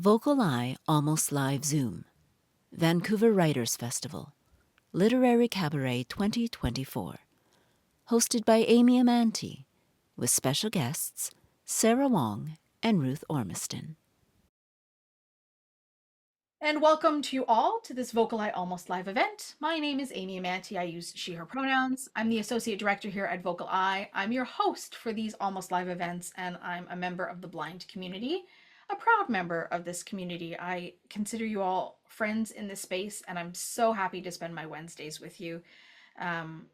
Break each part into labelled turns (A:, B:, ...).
A: VocalEye Almost Live Zoom, Vancouver Writers Festival, Literary Cabaret 2024, hosted by Amantea, with special guests Sarah Wang and Ruth Ormiston.
B: And welcome to you all to this VocalEye Almost Live event. My name is Amantea. I use she, her pronouns. I'm the Associate Director here at VocalEye. I'm your host for these Almost Live events, and I'm a member of the blind community, a proud member of this community. I consider you all friends in this space, and I'm so happy to spend my Wednesdays with you.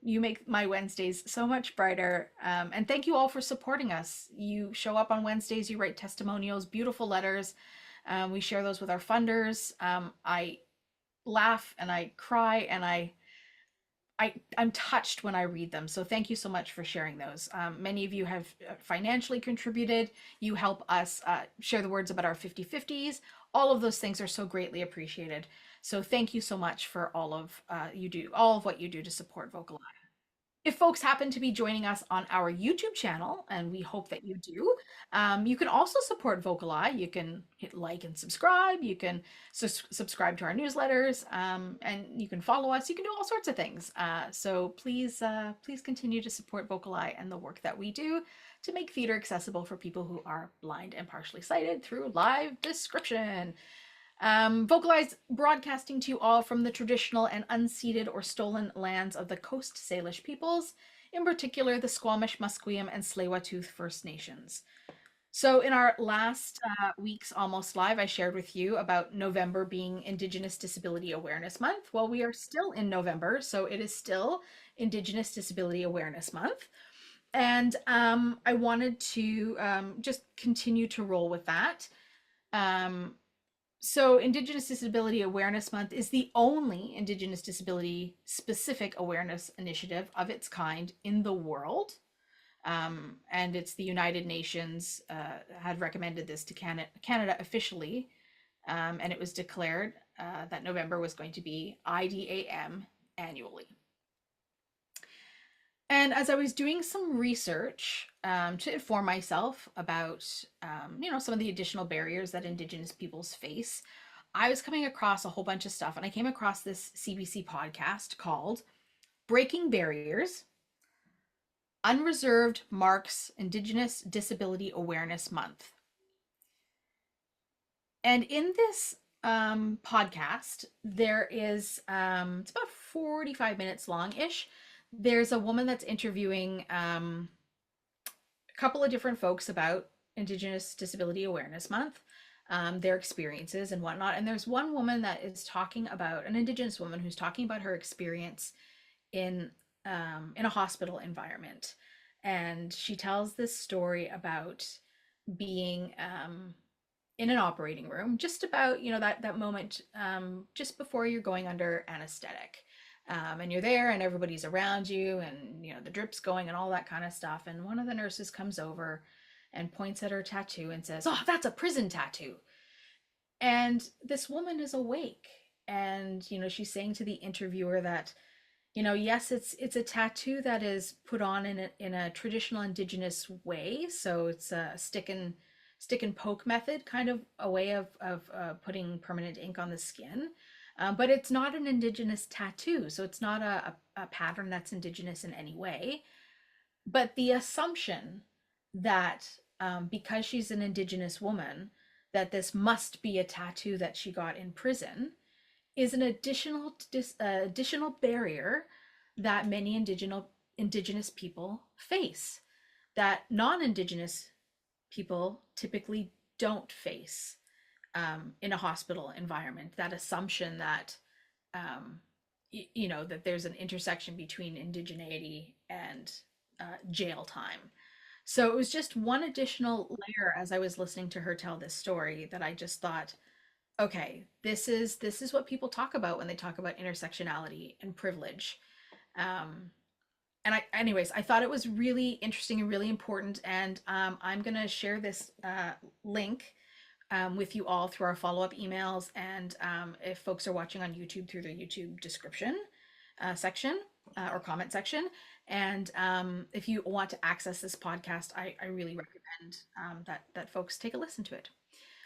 B: You make my Wednesdays so much brighter, and thank you all for supporting us. You show up on Wednesdays, you write testimonials, beautiful letters. We share those with our funders. I laugh and I cry and I'm touched when I read them. So thank you so much for sharing those. Many of you have financially contributed. You help us share the words about our 50/50s. All of those things are so greatly appreciated. So thank you so much for all of what you do to support VocalEye. If folks happen to be joining us on our YouTube channel, and we hope that you do, you can also support VocalEye. You can hit like and subscribe. You can subscribe to our newsletters, and you can follow us. You can do all sorts of things. So please continue to support VocalEye and the work that we do to make theater accessible for people who are blind and partially sighted through live description. VocalEye's broadcasting to you all from the traditional and unceded or stolen lands of the Coast Salish peoples, in particular the Squamish, Musqueam, and Tsleil-Waututh First Nations. So in our last week's Almost Live, I shared with you about November being Indigenous Disability Awareness Month. Well, we are still in November, so it is still Indigenous Disability Awareness Month. And I wanted to just continue to roll with that. So Indigenous Disability Awareness Month is the only Indigenous disability specific awareness initiative of its kind in the world. And it's the United Nations had recommended this to Canada officially, and it was declared that November was going to be IDAM annually. And as I was doing some research to inform myself about, some of the additional barriers that Indigenous peoples face, I was coming across a whole bunch of stuff. And I came across this CBC podcast called Breaking Barriers. Unreserved marks Indigenous Disability Awareness Month. And in this podcast, there is, it's about 45 minutes long-ish. There's a woman that's interviewing a couple of different folks about Indigenous Disability Awareness Month, their experiences and whatnot. And there's one woman that is talking about, an Indigenous woman who's talking about her experience in a hospital environment. And she tells this story about being in an operating room, just about, that moment just before you're going under anesthetic. And you're there and everybody's around you and the drip's going and all that kind of stuff, and one of the nurses comes over and points at her tattoo and says, "Oh, that's a prison tattoo." And this woman is awake, and she's saying to the interviewer that yes, it's a tattoo that is put on in a traditional Indigenous way, so it's a stick and poke method, kind of a way of putting permanent ink on the skin. But it's not an Indigenous tattoo, so it's not a pattern that's Indigenous in any way. But the assumption that because she's an Indigenous woman, that this must be a tattoo that she got in prison is an additional barrier that many Indigenous people face, that non-Indigenous people typically don't face. In a hospital environment, that assumption that that there's an intersection between indigeneity and jail time. So it was just one additional layer as I was listening to her tell this story that I just thought, okay, this is what people talk about when they talk about intersectionality and privilege. And I thought it was really interesting and really important, and I'm gonna share this link with you all through our follow-up emails, and if folks are watching on YouTube, through the YouTube description section or comment section. And if you want to access this podcast, I really recommend that folks take a listen to it.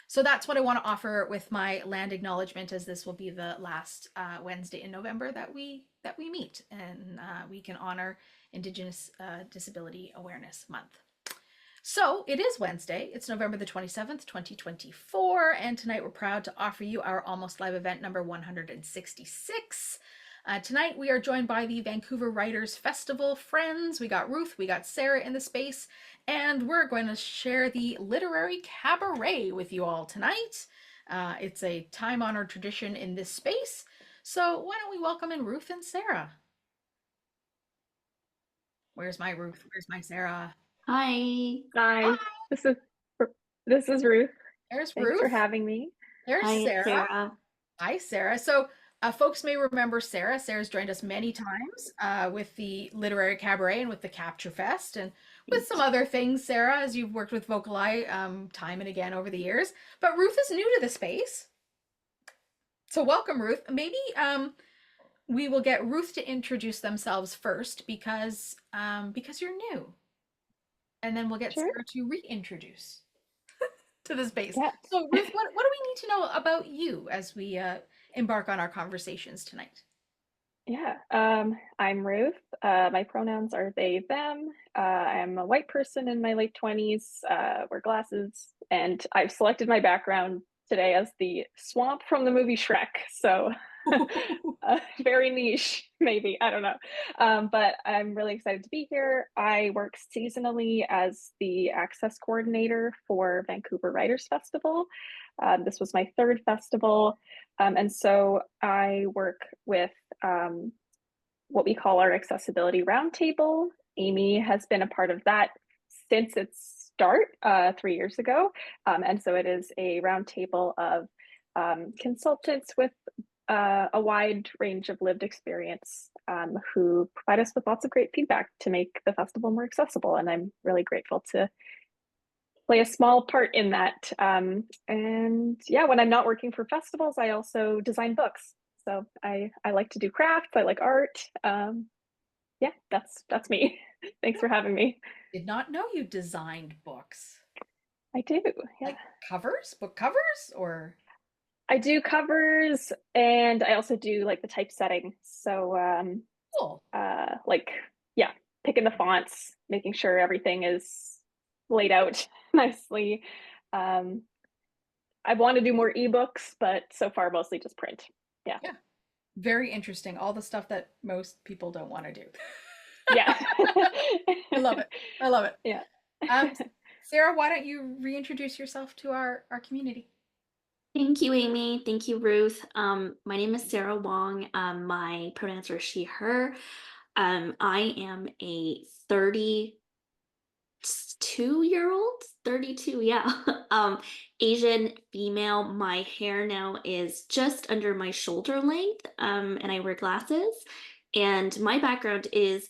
B: So that's what I want to offer with my land acknowledgement, as this will be the last Wednesday in November that we meet, and we can honor Indigenous Disability Awareness Month. So it is Wednesday. It's November the 27th, 2024. And tonight we're proud to offer you our Almost Live event number 166. Tonight we are joined by the Vancouver Writers Festival friends. We got Ruth, we got Sarah in the space, and we're going to share the literary cabaret with you all tonight. It's a time-honored tradition in this space. So why don't we welcome in Ruth and Sarah? Where's my Ruth? Where's my Sarah?
C: Hi.
B: Hi,
D: Hi, this is this is Ruth.
B: there's
D: Thanks for
B: Ruth.
D: having me.
B: There's
C: Hi,
B: Sarah.
C: Sarah.
B: Hi, Sarah. So, folks may remember Sarah. Sarah's joined us many times with the Literary Cabaret and with the Capture Fest and with some other things, Sarah, as you've worked with VocalEye time and again over the years. But Ruth is new to the space. So, welcome, Ruth. Maybe we will get Ruth to introduce themselves first because you're new. And then we'll get
D: Sure.
B: Sarah to reintroduce to the space.
D: Yeah.
B: So, Ruth, what do we need to know about you as we embark on our conversations tonight?
D: Yeah. I'm Ruth. My pronouns are they, them. I'm a white person in my late 20s, wear glasses, and I've selected my background today as the swamp from the movie Shrek. So very niche, maybe. I don't know. But I'm really excited to be here. I work seasonally as the access coordinator for Vancouver Writers Festival. This was my third festival. And so I work with what we call our accessibility roundtable. Amy has been a part of that since its start 3 years ago. And so it is a roundtable of consultants with a wide range of lived experience who provide us with lots of great feedback to make the festival more accessible. And I'm really grateful to play a small part in that. And yeah, when I'm not working for festivals, I also design books. So I like to do crafts. I like art. Yeah, that's me. Thanks for having me.
B: Did not know you designed books.
D: I do. Yeah.
B: Like covers, book covers, or
D: I do covers and I also do like the typesetting. So
B: cool.
D: like yeah, picking the fonts, making sure everything is laid out nicely. I want to do more ebooks, but so far mostly just print. Yeah.
B: Yeah. Very interesting. All the stuff that most people don't want to do.
D: Yeah.
B: I love it. I love it.
D: Yeah.
B: Sarah, why don't you reintroduce yourself to our community?
C: Thank you, Amy. Thank you, Ruth. My name is Sarah Wang. My pronouns are she, her. I am a 32-year-old, 32, yeah. Asian female. My hair now is just under my shoulder length, and I wear glasses. And my background is,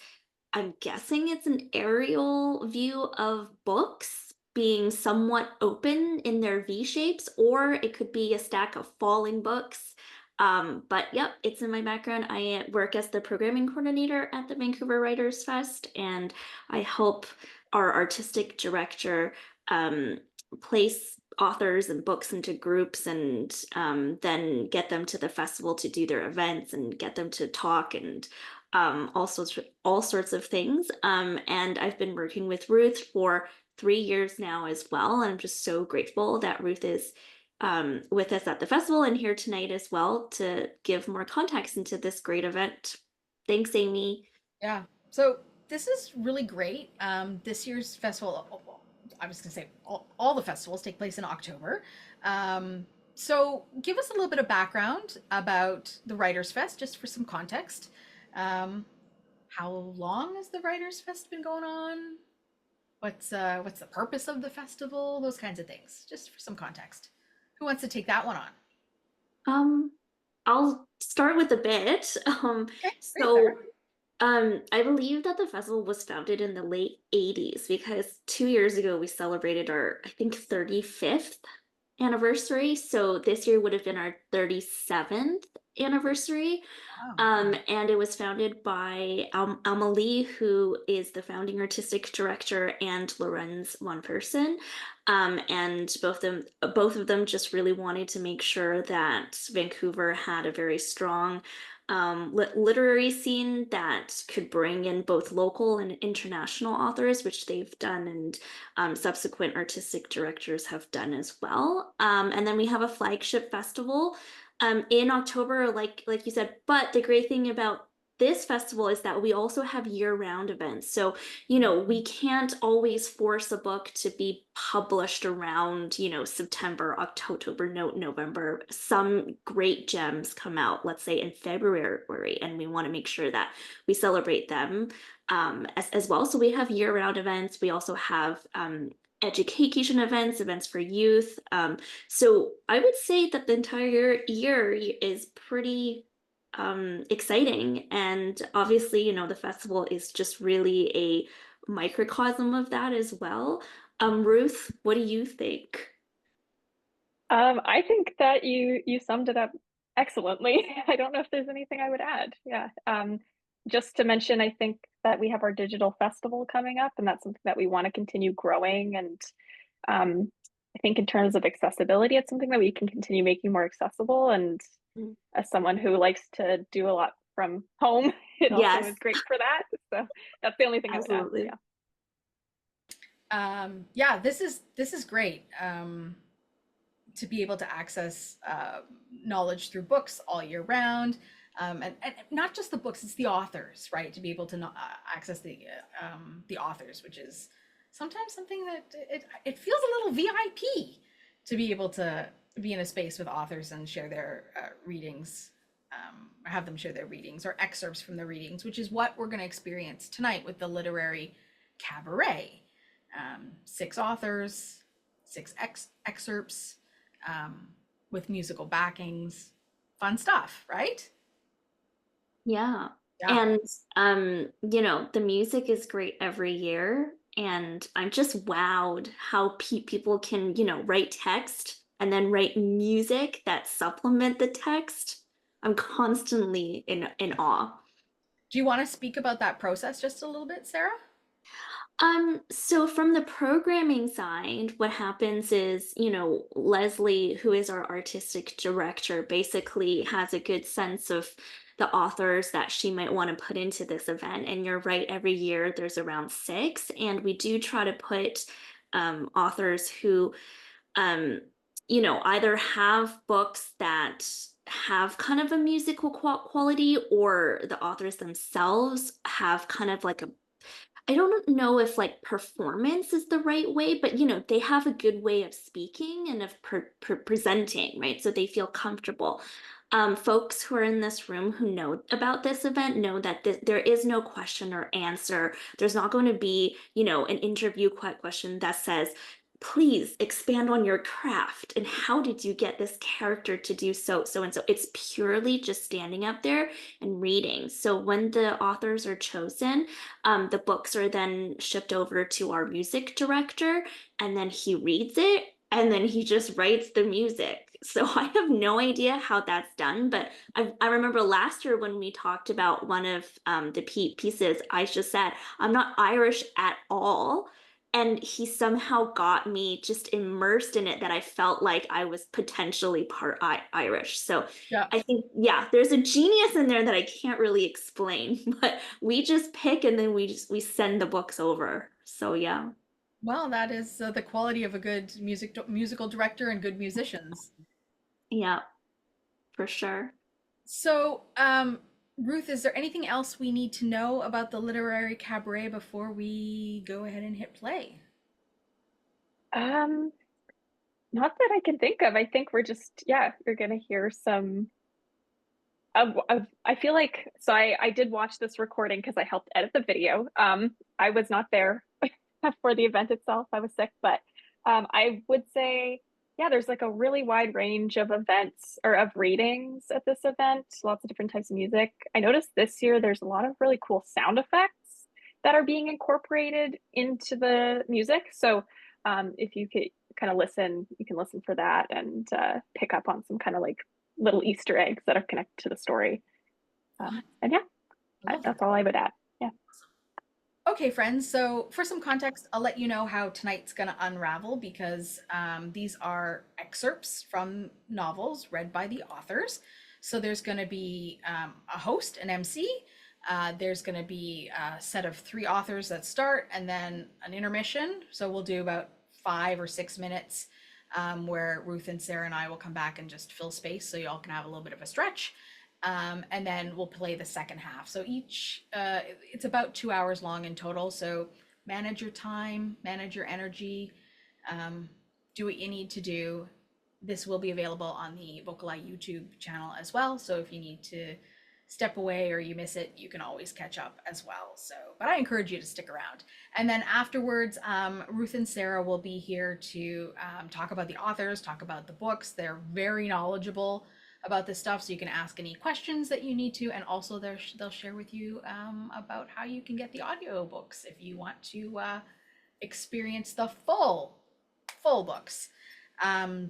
C: I'm guessing it's an aerial view of books being somewhat open in their V shapes, or it could be a stack of falling books. But yep, it's in my background. I work as the programming coordinator at the Vancouver Writers Fest, and I help our artistic director place authors and books into groups and then get them to the festival to do their events and get them to talk and all sorts of things. And I've been working with Ruth for 3 years now as well. And I'm just so grateful that Ruth is with us at the festival and here tonight as well to give more context into this great event. Thanks, Amy.
B: Yeah. So this is really great. This year's festival, I was going to say all the festivals take place in October. So give us a little bit of background about the Writers Fest, just for some context. How long has the Writers Fest been going on? What's the purpose of the festival? Those kinds of things, just for some context. Who wants to take that one on?
C: I'll start with a bit.
B: Okay,
C: So I believe that the festival was founded in the late 80s because 2 years ago we celebrated our, I think, 35th anniversary. So this year would have been our 37th anniversary.
B: Wow.
C: And it was founded by Amelie, who is the founding artistic director, and Loren's one person. And both of them just really wanted to make sure that Vancouver had a very strong literary scene that could bring in both local and international authors, which they've done, and subsequent artistic directors have done as well. And then we have a flagship festival in October, like you said. But the great thing about this festival is that we also have year-round events. So, we can't always force a book to be published around, September, October, November. Some great gems come out, let's say in February, and we want to make sure that we celebrate them as well. So we have year-round events. We also have education events for youth. So I would say that the entire year is pretty exciting. And obviously, the festival is just really a microcosm of that as well. Ruth, what do you think?
D: I think that you summed it up excellently. I don't know if there's anything I would add. Yeah. Just to mention, I think that we have our digital festival coming up, and that's something that we want to continue growing. And I think in terms of accessibility, it's something that we can continue making more accessible. And
C: Mm.
D: as someone who likes to do a lot from home, it also
C: Yes,
D: is great for that. So that's the only thing I would add.
C: absolutely.
D: Yeah.
B: Yeah, this is great. To be able to access knowledge through books all year round, and not just the books, it's the authors, right? To be able to access the authors, which is sometimes something that it feels a little VIP to be able to be in a space with authors and share their readings, or have them share their readings or excerpts from the readings, which is what we're going to experience tonight with the literary cabaret. 6 authors, 6 excerpts, with musical backings, fun stuff, right?
C: Yeah.
B: Yeah.
C: And the music is great every year. And I'm just wowed how people can, write text and then write music that supplement the text. I'm constantly in awe.
B: Do you want to speak about that process just a little bit, Sarah?
C: So from the programming side, what happens is, Leslie, who is our artistic director, basically has a good sense of the authors that she might want to put into this event. And you're right, every year there's around 6, and we do try to put authors who, either have books that have kind of a musical quality, or the authors themselves have kind of like a, I don't know if like performance is the right way, but they have a good way of speaking and of presenting, right? So they feel comfortable. Folks who are in this room who know about this event know that there is no question or answer. There's not going to be, an interview question that says, please expand on your craft and how did you get this character to do so and so. It's purely just standing up there and reading. So when the authors are chosen, the books are then shipped over to our music director, and then he reads it, and then he just writes the music. So I have no idea how that's done, but I remember last year when we talked about one of the pieces, I just said, I'm not Irish at all. And he somehow got me just immersed in it, that I felt like I was potentially part Irish. So
B: Yeah.
C: I think, yeah, there's a genius in there that I can't really explain, but we just pick and then we send the books over. So yeah.
B: Well, that is the quality of a good musical director and good musicians.
C: Yeah, for sure.
B: So, Ruth, is there anything else we need to know about the literary cabaret before we go ahead and hit play?
D: Um, Not that I can think of. I think we're just, yeah, you're gonna hear some I feel like, so I did watch this recording because I helped edit the video. I was not there for the event itself. I was sick, but I would say, yeah, there's like a really wide range of events or of readings at this event, lots of different types of music. I noticed this year there's a lot of really cool sound effects that are being incorporated into the music. So if you could kind of listen. You can listen for that and pick up on some kind of like little Easter eggs that are connected to the story. And yeah, that's all I would add. Yeah.
B: Okay, friends, so for some context, I'll let you know how tonight's going to unravel because these are excerpts from novels read by the authors. So there's going to be a host, an MC. There's going to be a set of 3 authors that start and then an intermission. So we'll do about 5 or 6 minutes where Ruth and Sarah and I will come back and just fill space so y'all can have a little bit of a stretch. And then we'll play the second half. So each, it's about 2 hours long in total. So manage your time, manage your energy, do what you need to do. This will be available on the VocalEye YouTube channel as well. So if you need to step away or you miss it, you can always catch up as well. So, but I encourage you to stick around. And then afterwards, Ruth and Sarah will be here to talk about the authors, talk about the books. They're very knowledgeable about this stuff, so you can ask any questions that you need to, and also they'll share with you about how you can get the audiobooks if you want to experience the full books.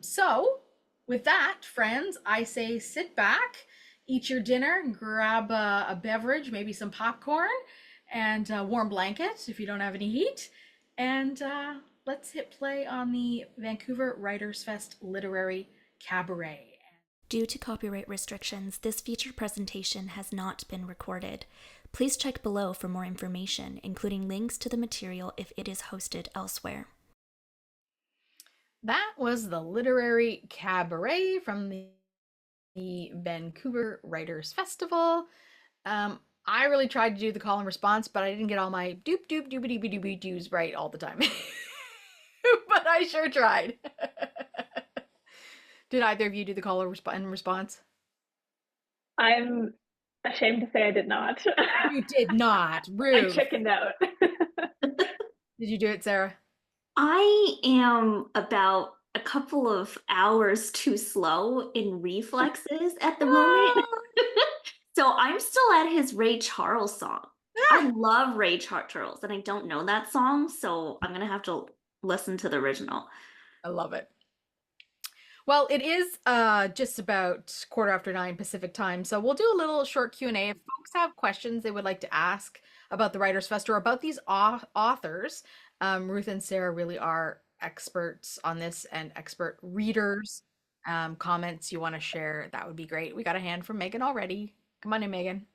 B: So with that, friends, I say sit back, eat your dinner, grab a beverage, maybe some popcorn, and a warm blanket if you don't have any heat, and let's hit play on the Vancouver Writers Fest Literary Cabaret.
E: Due to copyright restrictions, this featured presentation has not been recorded. Please check below for more information, including links to the material if it is hosted elsewhere.
B: That was the Literary Cabaret from the Vancouver Writers Festival. I really tried to do the call and response, but I didn't get all my doop doop doopity doopy doos right all the time. But I sure tried. Did either of you do the call and response?
D: I'm ashamed to say I did not.
B: You did not. Rude.
D: I chickened out.
B: Did you do it, Sarah?
C: I am about a couple of hours too slow in reflexes at the moment. So I'm still at his Ray Charles song. I love Ray Charles, and I don't know that song, so I'm going to have to listen to the original.
B: I love it. Well, it is just about 9:15 Pacific time, so we'll do a little short Q&A. If folks have questions they would like to ask about the Writers Fest or about these authors, Ruth and Sarah really are experts on this and expert readers. Comments you want to share, that would be great. We got a hand from Megan already. Come on in, Megan.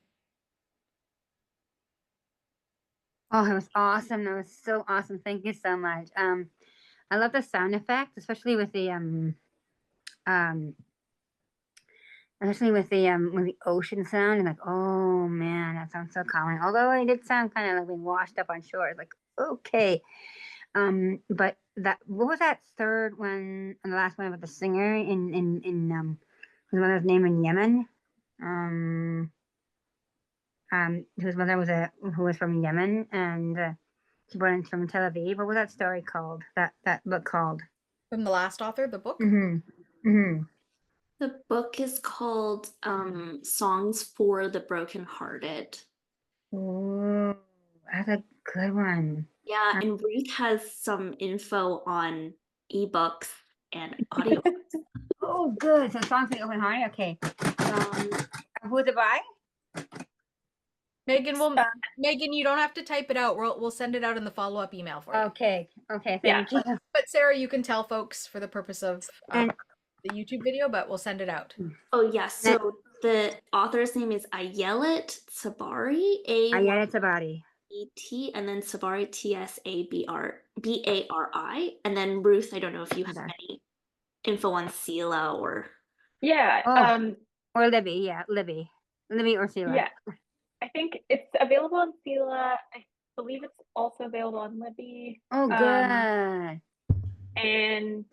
F: Oh, it was awesome. It was so awesome. Thank you so much. I love the sound effects, especially with the ocean sound, and like, oh man, that sounds so calming. Although it did sound kind of like being washed up on shore. It's like, okay. But what was that third one and the last one about the singer in his mother's name in Yemen? Whose mother who was from Yemen, and she born from Tel Aviv. What was that story called? That book called?
B: From the last author, the book?
C: The book is called Songs for the Brokenhearted.
F: Oh, that's a good one.
C: Yeah, and Ruth has some info on ebooks and audiobooks.
F: Oh, good. So Songs for the Open Heart. Okay. Who's it by?
B: Megan, you don't have to type it out. We'll send it out in the follow-up email for you.
F: Okay. Thank you.
B: But Sarah, you can tell folks for the purpose of the YouTube video, but we'll send it out.
C: Oh yes. So the author's name is Ayelet Tsabari.
F: Ayelet Tsabari.
C: E-T, and then Tsabari, Tsabari, and then Ruth, I don't know if you have any info on Sela or...
D: Yeah.
F: Or Libby, Libby or Sela.
D: Yeah. I think it's available on Sela. I believe it's also available on Libby.
F: Oh, good.
D: And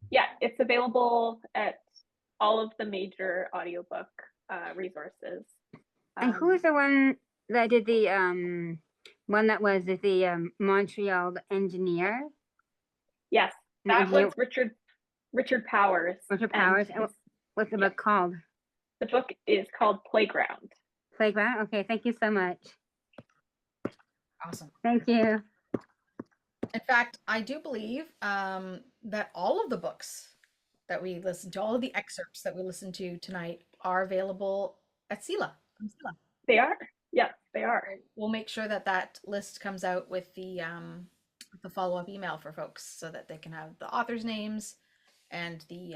D: yeah, it's available at all of the major audiobook resources.
F: And who is the one that did the one that was the Montreal engineer?
D: Yes, that was Richard Powers.
F: Richard Powers. And what's the book called?
D: The book is called Playground.
F: Playground? Okay, thank you so much.
B: Awesome.
F: Thank you.
B: In fact, I do believe that all of the books that we listened to, all of the excerpts that we listened to tonight are available at Sela. From Sela.
D: They are. Yes, they are.
B: We'll make sure that that list comes out with the follow-up email for folks so that they can have the authors' names and the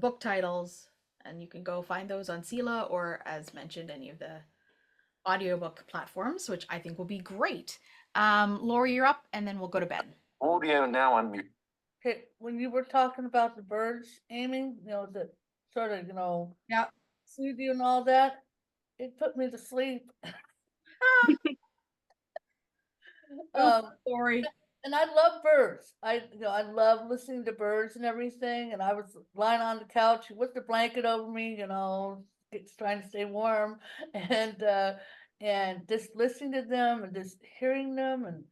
B: book titles, and you can go find those on Sela or, as mentioned, any of the audiobook platforms, which I think will be great. Lori, you're up, and then we'll go to Ben.
G: Audio now unmute.
H: Okay, when you were talking about the birds, Amy, the sort of,
B: Yeah.
H: soothe you and all that, it put me to sleep.
B: Lori.
H: And I love birds. I love listening to birds and everything. And I was lying on the couch with the blanket over me, trying to stay warm, and just listening to them and just hearing them, and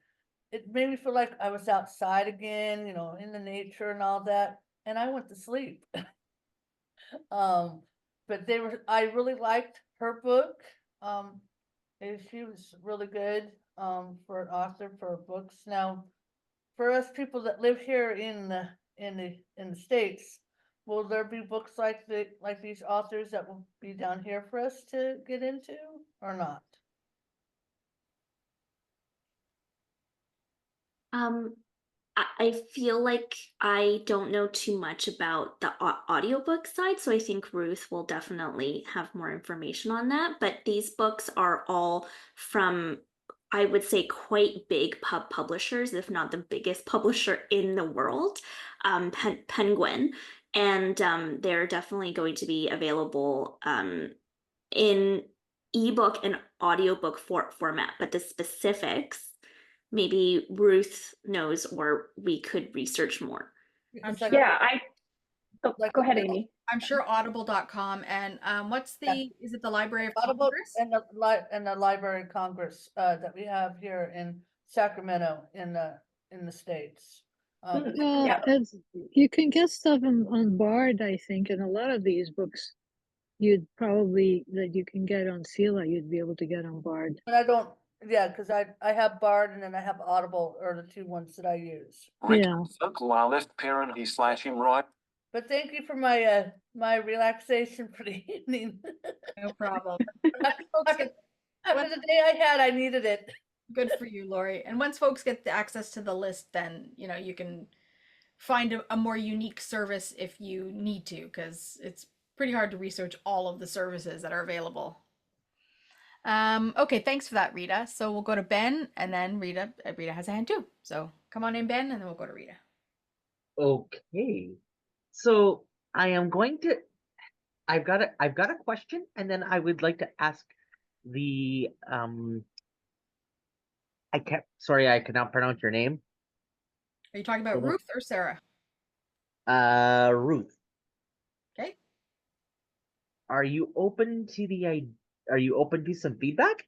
H: it made me feel like I was outside again, in the nature and all that. And I went to sleep. But I really liked her book. She was really good for an author for books. Now, for us people that live here in the States, will there be books like these authors that will be down here for us to get into or not?
C: I feel like I don't know too much about the audiobook side, so I think Ruth will definitely have more information on that. But these books are all from, I would say, quite big publishers, if not the biggest publisher in the world, Penguin. And they're definitely going to be available in ebook and audiobook format, but the specifics, maybe Ruth knows, or we could research more.
D: Go ahead, Amy.
B: I'm sure audible.com and is it the Library of
H: Audible
B: Congress?
H: and the Library of Congress that we have here in Sacramento in the States.
I: You can get stuff on Bard, I think, and a lot of these books that you can get on Sela, you'd be able to get on Bard.
H: But I don't, because I have Bard and then I have Audible, are the two ones that I use.
I: Yeah.
G: Left parent /Enright.
H: But thank you for my my relaxation for the evening.
B: No problem.
H: After the day I had, I needed it.
B: Good for you, Lori. And once folks get the access to the list, then you can find a more unique service if you need to, because it's pretty hard to research all of the services that are available. Okay, thanks for that, Rita. So we'll go to Ben, and then Rita has a hand too. So come on in, Ben, and then we'll go to Rita.
J: Okay. So I am going to, I've got a question, and then I would like to ask the I cannot pronounce your name.
B: Are you talking about Ruth or Sarah?
J: Ruth.
B: Okay.
J: Are you open to some feedback?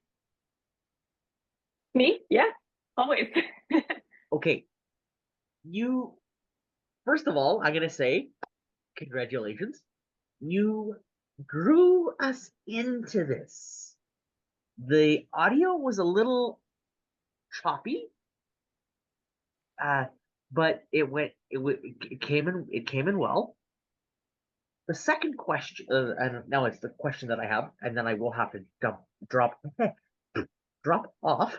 D: Me? Yeah, always.
J: Okay. First of all, I'm gonna say, congratulations. You drew us into this. The audio was a little choppy, but it came in well. The second question, and now it's the question that I have, and then I will have to drop off.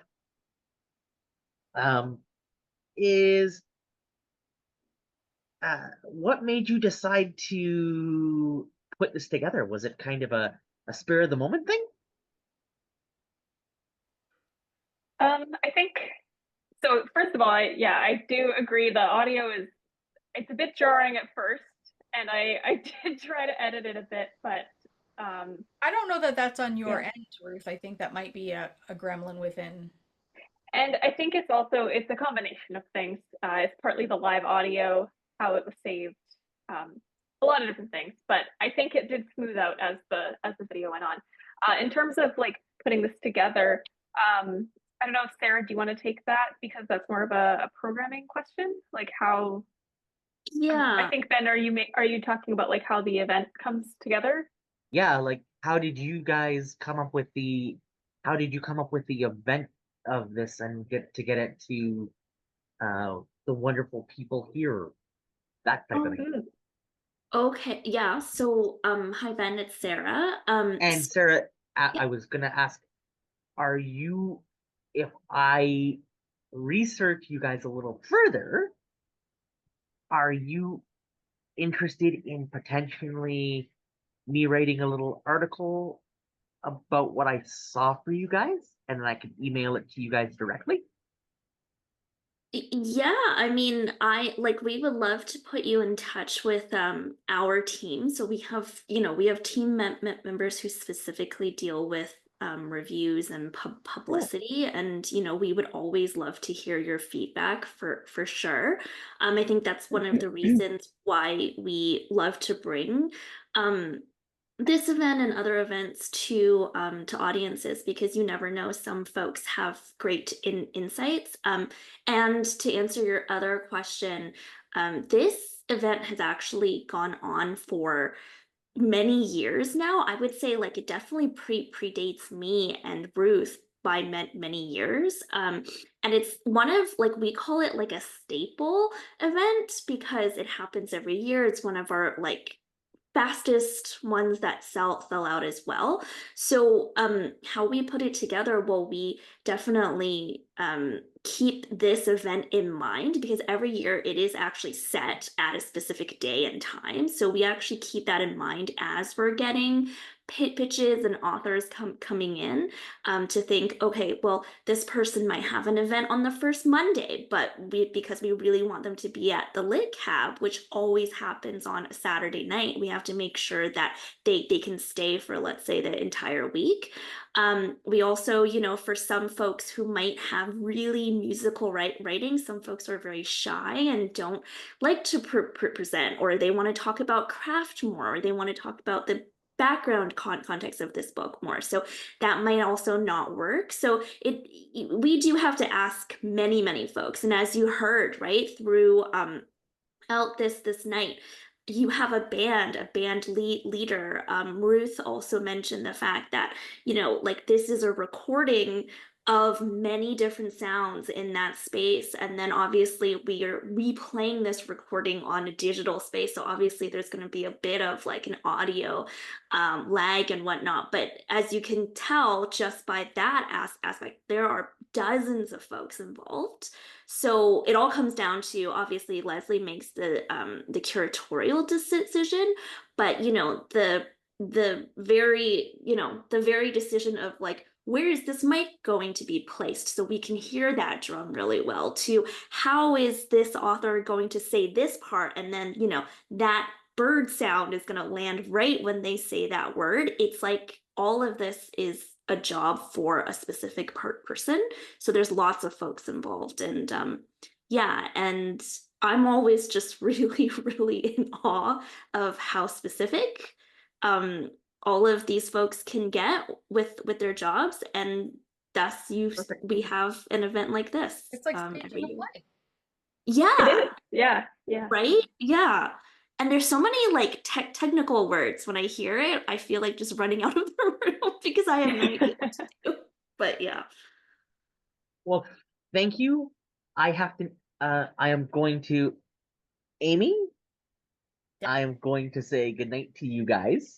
J: Is what made you decide to put this together? Was it kind of a spur of the moment thing?
D: I think so. First of all, I do agree. The audio it's a bit jarring at first, and I did try to edit it a bit, but
B: I don't know that that's on your end, Ruth. I think that might be a gremlin within.
D: And I think it's a combination of things. It's partly the live audio, how it was saved, a lot of different things. But I think it did smooth out as the video went on. In terms of like putting this together, I don't know if Sarah, do you want to take that, because that's more of a programming question, like how?
C: Yeah.
D: I think Ben, are you talking about like how the event comes together?
J: Yeah, like how did you come up with the event of this and get it to the wonderful people here, that type of thing.
C: Okay, yeah. So, hi Ben, it's Sarah.
J: And Sarah, I was gonna ask, are you, if I research you guys a little further, are you interested in potentially me writing a little article about what I saw for you guys, and then I can email it to you guys directly?
C: Yeah, I mean, we would love to put you in touch with our team. So we have, we have team members who specifically deal with reviews and publicity, and we would always love to hear your feedback for sure. I think that's one of the reasons why we love to bring this event and other events to audiences, because you never know, some folks have great insights. And to answer your other question, this event has actually gone on for many years now. I would say like it definitely predates me and Ruth by many years. And it's one of, like, we call it like a staple event because it happens every year. It's one of our like fastest ones that sell out as well. So how we put it together, well, we definitely keep this event in mind, because every year it is actually set at a specific day and time. So we actually keep that in mind as we're getting pitches and authors coming in, to think, okay, well, this person might have an event on the first Monday, but because we really want them to be at the Lit Cab, which always happens on a Saturday night, we have to make sure that they can stay for, let's say, the entire week. We also, for some folks who might have really musical writing, some folks are very shy and don't like to present, or they want to talk about craft more, or they want to talk about the background context of this book more. So that might also not work. So we do have to ask many folks. And as you heard, right, through out this night, you have a band leader. Ruth also mentioned the fact that, like, this is a recording of many different sounds in that space. And then obviously we are replaying this recording on a digital space. So obviously there's going to be a bit of like an audio lag and whatnot. But as you can tell, just by that aspect, there are dozens of folks involved. So it all comes down to, obviously Leslie makes the curatorial decision, but the very decision of like, where is this mic going to be placed so we can hear that drum really well, to how is this author going to say this part, and then that bird sound is going to land right when they say that word. It's like all of this is a job for a specific person. So there's lots of folks involved, and yeah, and I'm always just really in awe of how specific all of these folks can get with their jobs, and thus we have an event like this.
B: It's like
C: every
B: staging a
C: year.
B: play.
C: Yeah.
D: It is. Yeah.
C: Right? Yeah. And there's so many like technical words. When I hear it, I feel like just running out of the room because I have no idea what to do. But yeah.
J: Well, thank you. I am going to, Amy,
B: Yep.
J: I am going to say goodnight to you guys,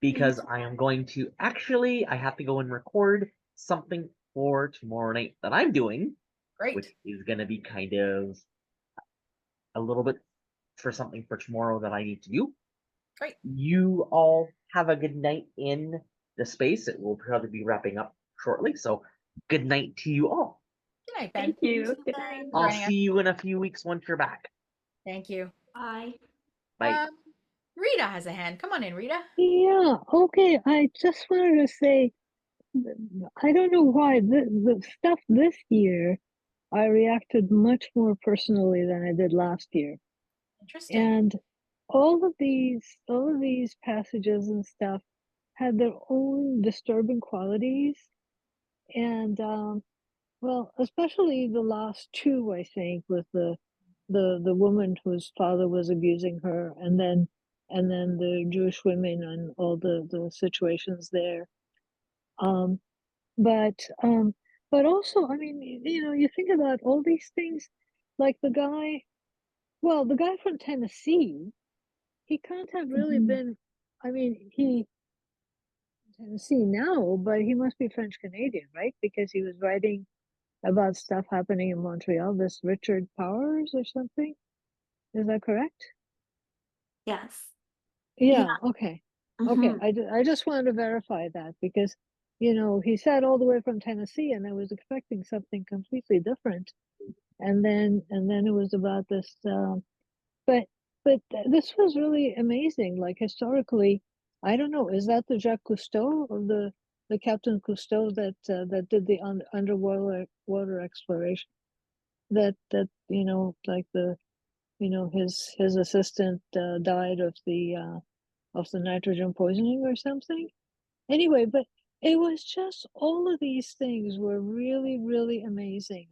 J: because I am going to, actually, I have to go and record something for tomorrow night that I'm doing,
B: Great.
J: which is going to be kind of a little bit for something for tomorrow that I need to do.
B: Great.
J: You all have a good night in the space. It will probably be wrapping up shortly, so good night to you all.
B: Good night, Ben.
D: Thank you. Good night.
J: I'll see you in a few weeks once you're back.
B: Thank you.
C: Bye.
J: Bye.
B: Rita has a hand. Come on in, Rita.
I: Yeah, okay. I just wanted to say, I don't know why the stuff this year, I reacted much more personally than I did last year.
B: Interesting.
I: And all of these passages and stuff had their own disturbing qualities. And well, especially the last two, I think, with the woman whose father was abusing her, and then the Jewish women and all the situations there. But but also, I mean, you think about all these things, like the guy from Tennessee, he can't have really been, I mean, he Tennessee now, but he must be French Canadian, right? Because he was writing about stuff happening in Montreal, this Richard Powers or something. Is that correct?
C: Yes.
I: Yeah, okay. Okay,
C: Mhm.
I: I just wanted to verify that because, he said all the way from Tennessee, and I was expecting something completely different. And then it was about this, but this was really amazing. Like historically, I don't know, is that the Jacques Cousteau or the Captain Cousteau that did the underwater exploration? Like his assistant died of the nitrogen poisoning or something. Anyway, but it was just all of these things were really, really amazing.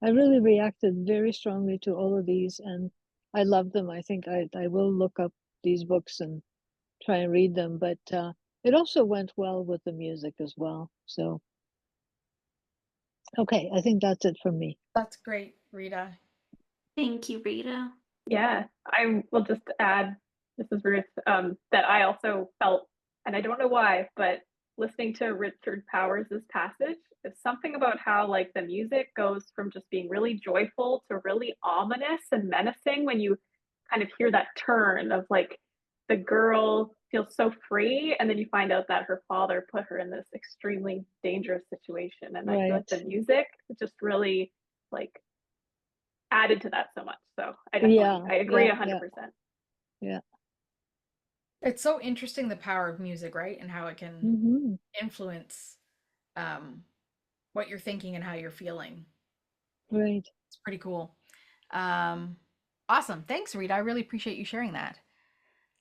I: I really reacted very strongly to all of these, and I love them. I think I will look up these books and try and read them, but it also went well with the music as well. So, okay, I think that's it from me.
B: That's great, Rita.
C: Thank you, Rita.
D: Yeah, I will just add, this is Ruth, that I also felt, and I don't know why, but listening to Richard Powers' passage, is something about how like the music goes from just being really joyful to really ominous and menacing when you kind of hear that turn of like the girl feels so free, and then you find out that her father put her in this extremely dangerous situation. And I feel like
I: Right.
D: the music just really like added to that so much. So I
I: Yeah,
D: agree
I: yeah,
D: 100%.
I: yeah.
B: It's so interesting the power of music, right? And how it can
I: Mm-hmm.
B: influence what you're thinking and how you're feeling.
I: Right.
B: It's pretty cool. Um, awesome. Thanks, Rita. I really appreciate you sharing that.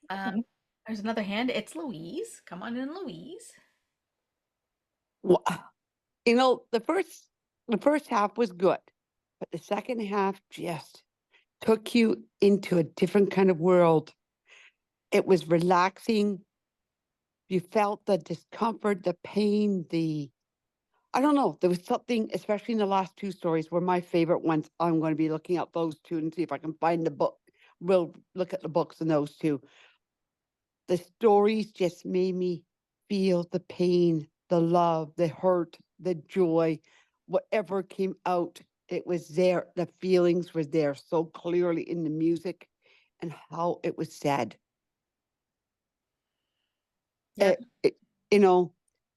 I: Okay.
B: There's another hand. It's Louise. Come on in, Louise.
K: Well, the first half was good, but the second half just took you into a different kind of world. It was relaxing. You felt the discomfort, the pain, I don't know. There was something, especially in the last two stories, were my favorite ones. I'm going to be looking at those two and see if I can find the book. We'll look at the books in those two. The stories just made me feel the pain, the love, the hurt, the joy, whatever came out. It was there. The feelings were there so clearly in the music and how it was said.
B: Yeah.
K: You know,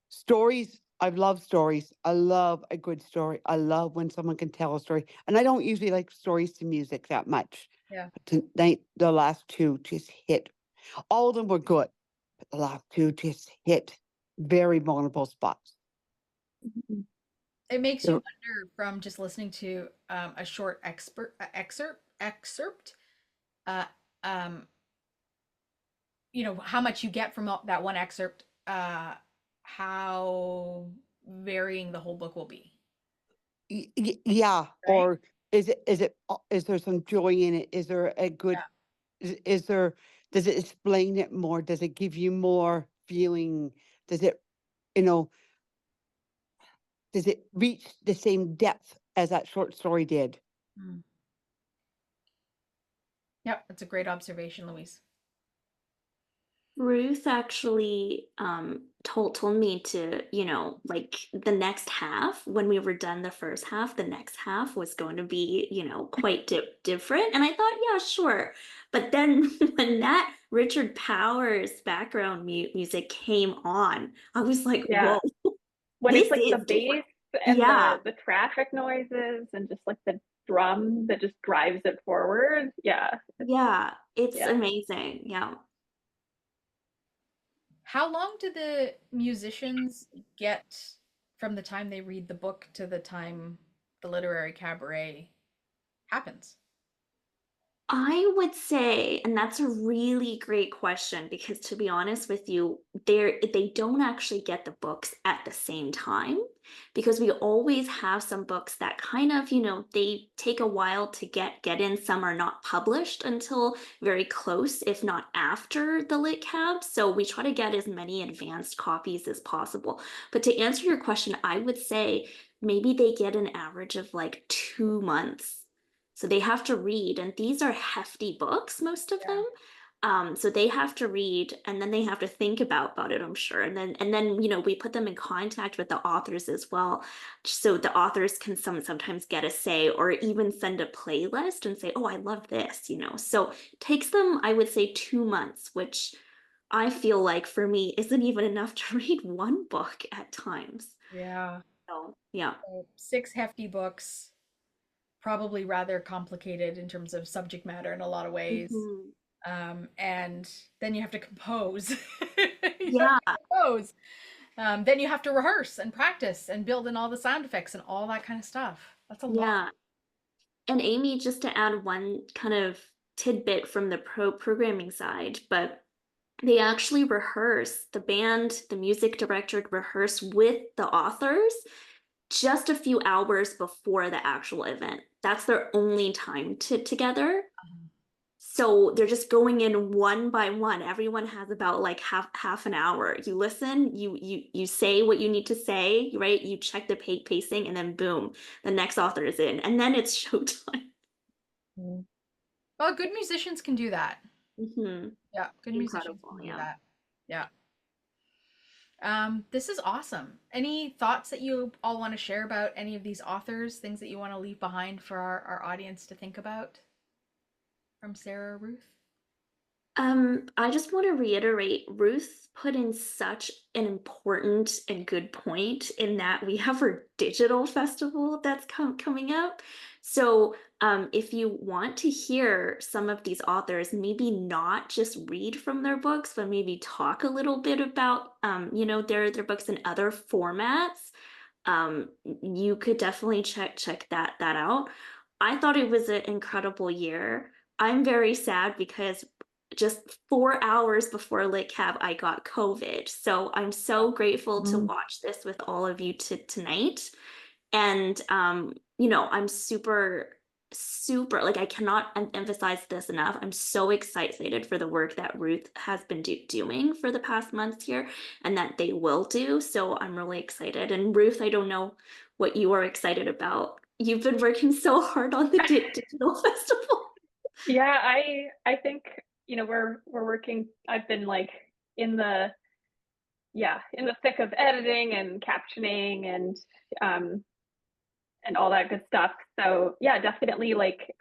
K: stories. I love stories. I love a good story. I love when someone can tell a story. And I don't usually like stories to music that much.
B: Yeah.
K: But tonight, the last two just hit. All of them were good, but the last two just hit very vulnerable spots.
B: It makes you
K: They're-
B: wonder from just listening to a short excerpt, uh, um, how much you get from that one excerpt, how varying the whole book will be,
K: yeah.
B: right?
K: Or is there some joy in it? Is there a good, is there, does it explain it more? Does it give you more feeling? Does it, you know, does it reach the same depth as that short story did?
B: Mm. Yep, that's a great observation, Louise.
C: Ruth actually told me to, like the next half, when we were done the first half, the next half was going to be, quite different. And I thought, yeah, sure. But then when that Richard Powers background music came on, I was like,
D: Yeah.
C: whoa,
D: When
C: this
D: it's like the
C: is different.
D: bass and
C: Yeah,
D: the traffic noises and just like the drum that just drives it forward. Yeah.
C: yeah, it's
D: Yeah.
C: amazing. Yeah.
B: How long do the musicians get from the time they read the book to the time the literary cabaret happens?
C: I would say, and that's a really great question because to be honest with you, they don't actually get the books at the same time. because we always have some books that kind of, they take a while to get in. Some are not published until very close, if not after the lit cab. So we try to get as many advanced copies as possible. But to answer your question, I would say maybe they get an average of like 2 months. So they have to read, and these are hefty books, most of them. So they have to read, and then they have to think about it, I'm sure. And then we put them in contact with the authors as well. So the authors can sometimes get a say, or even send a playlist and say, oh, I love this, So it takes them, I would say, 2 months, which I feel like for me isn't even enough to read one book at times.
B: Yeah.
C: So yeah.
B: So 6 hefty books, probably rather complicated in terms of subject matter in a lot of ways.
C: Mhm.
B: And then you have to compose.
C: Yeah.
B: Compose. Then you have to rehearse and practice and build in all the sound effects and all that kind of stuff. That's a lot.
C: Yeah. And Amy, just to add one kind of tidbit from the programming side, but they actually rehearse, the band, the music director rehearse with the authors just a few hours before the actual event. That's their only time together. So they're just going in one by one. Everyone has about like half an hour. You listen, you say what you need to say, right? You check the pacing, and then boom, the next author is in, and then it's showtime.
B: Well, good musicians can do that.
C: Mm-hmm.
B: Yeah, good musicians can do that. Yeah. This is awesome. Any thoughts that you all want to share about any of these authors, things that you want to leave behind for our audience to think about? From Sarah or Ruth?
C: I just want to reiterate, Ruth put in such an important and good point in that we have our digital festival that's coming up. So if you want to hear some of these authors, maybe not just read from their books, but maybe talk a little bit about their books in other formats, you could definitely check that out. I thought it was an incredible year. I'm very sad because just 4 hours before Lit Cab, I got COVID. So I'm so grateful to watch this with all of you tonight. And, I'm super, super, like, I cannot emphasize this enough. I'm so excited for the work that Ruth has been doing for the past months here, and that they will do. So I'm really excited. And Ruth, I don't know what you are excited about. You've been working so hard on the digital festival.
D: Yeah, I think we're working. I've been like in the thick of editing and captioning and all that good stuff. So yeah, definitely like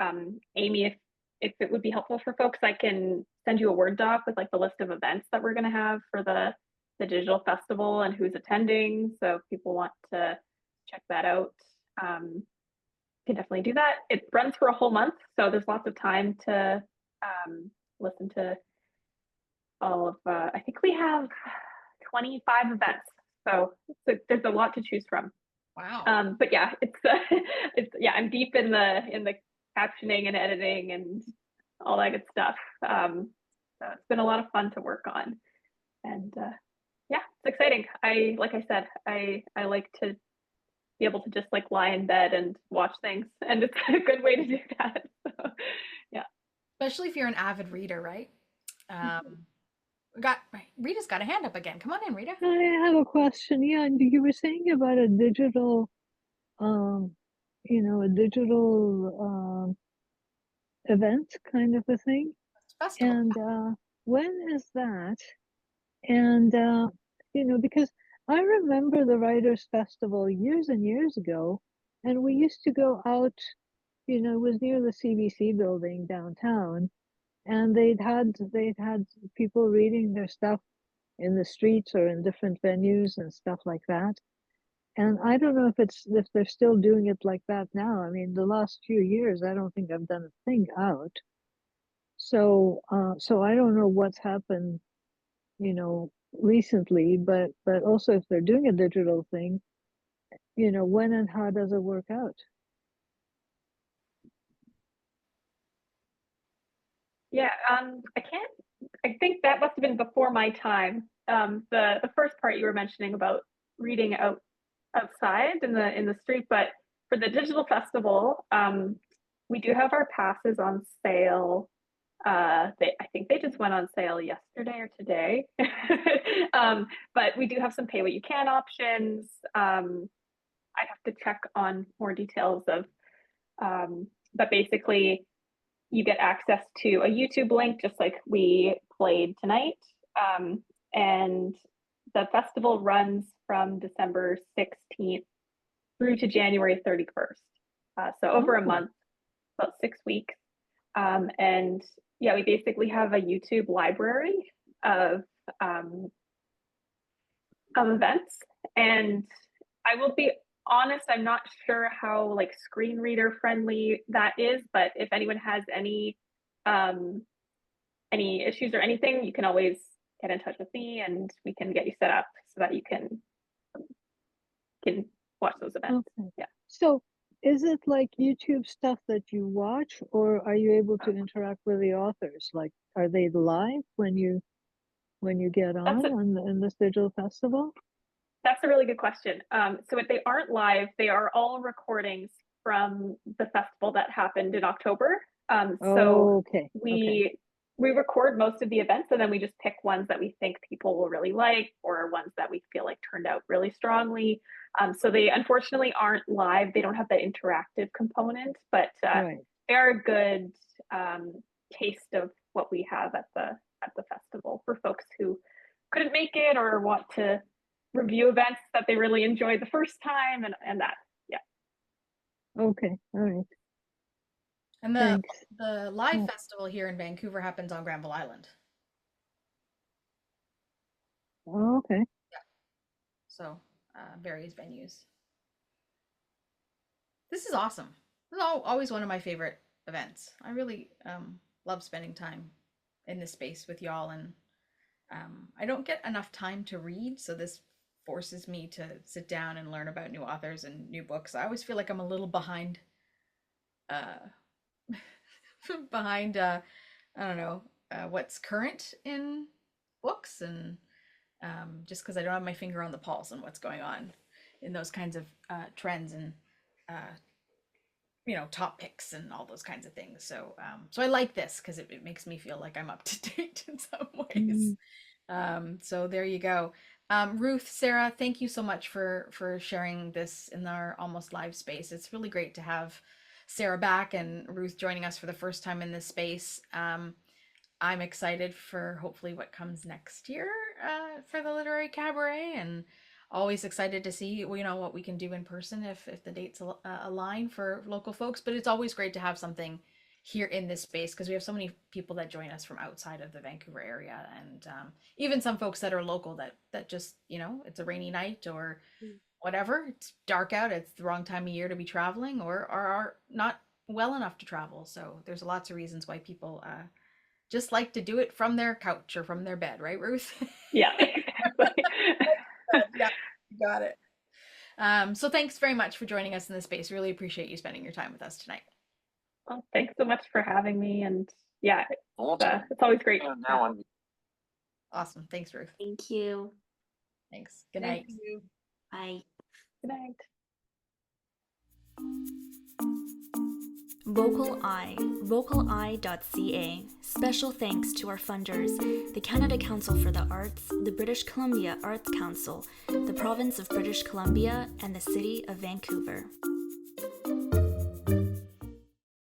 D: Amy, if it would be helpful for folks, I can send you a Word doc with like the list of events that we're going to have for the digital festival and who's attending. So if people want to check that out, can definitely do that. It runs for a whole month, so there's lots of time to listen to all of. I think we have 25 events, so there's a lot to choose from.
B: Wow.
D: But yeah, I'm deep in the captioning and editing and all that good stuff. So it's been a lot of fun to work on, and yeah, it's exciting. Like I said, I like to be able to just like lie in bed and watch things, and it's a good way to do that. So, yeah,
B: especially if you're an avid reader, right? Rita's got a hand up again. Come on in, Rita.
I: I have a question. Yeah, you were saying about a digital, event kind of a thing.
B: Festival.
I: And when is that? And because I remember the Writers Festival years and years ago, and we used to go out, it was near the CBC building downtown, and they'd had people reading their stuff in the streets or in different venues and stuff like that. And I don't know if they're still doing it like that now. I mean, the last few years, I don't think I've done a thing out. So I don't know what's happened, recently, but also if they're doing a digital thing, when and how does it work out?
D: yeah. I think that must have been before my time. The first part you were mentioning about reading out outside in the street. But for the digital festival, we do have our passes on sale. I think they just went on sale yesterday or today. But we do have some pay what you can options. I have to check on more details of, but basically you get access to a YouTube link, just like we played tonight. And the festival runs from December 16th through to January 31st. So over a month, about 6 weeks. And yeah, we basically have a YouTube library of events. And I will be honest, I'm not sure how like screen reader friendly that is, but if anyone has any issues or anything, you can always get in touch with me and we can get you set up so that you can watch those events.
I: Okay.
D: Yeah.
I: So is it like YouTube stuff that you watch, or are you able to interact with the authors? Like, are they live when you get on in this digital festival?
D: That's a really good question. So if they aren't live, they are all recordings from the festival that happened in October. So we record most of the events, and then we just pick ones that we think people will really like, or ones that we feel like turned out really strongly. So they unfortunately aren't live. They don't have that interactive component, but they are a good taste of what we have at the festival for folks who couldn't make it or want to review events that they really enjoyed the first time and that. Yeah.
I: Okay. All right.
B: And the live festival here in Vancouver happens on Granville Island.
I: Oh, okay.
B: Yeah. So various venues. This is awesome. This is always one of my favorite events. I really love spending time in this space with y'all, and I don't get enough time to read, so this forces me to sit down and learn about new authors and new books. I always feel like I'm a little behind I don't know, what's current in books, and just because I don't have my finger on the pulse on what's going on in those kinds of trends and top picks and all those kinds of things. So so I like this because it makes me feel like I'm up to date in some ways. So there you go. Ruth, Sarah, thank you so much for sharing this in our almost live space. It's really great to have Sarah back and Ruth joining us for the first time in this space. I'm excited for hopefully what comes next year for the Literary Cabaret, and always excited to see what we can do in person if the dates align for local folks. But it's always great to have something here in this space because we have so many people that join us from outside of the Vancouver area, and even some folks that are local that just it's a rainy night or whatever, it's dark out, it's the wrong time of year to be traveling, or are not well enough to travel. So there's lots of reasons why people just like to do it from their couch or from their bed, right, Ruth?
D: Yeah, exactly.
B: Yeah, you got it. So thanks very much for joining us in this space. Really appreciate you spending your time with us tonight.
D: Well, thanks so much for having me, and yeah, it's always great.
B: Awesome. Thanks, Ruth.
C: Thank you.
B: Thanks. Good night.
H: Thank you.
C: Bye.
D: Good night.
E: VocalEye, vocaleye.ca. Special thanks to our funders, the Canada Council for the Arts, the British Columbia Arts Council, the Province of British Columbia, and the City of Vancouver.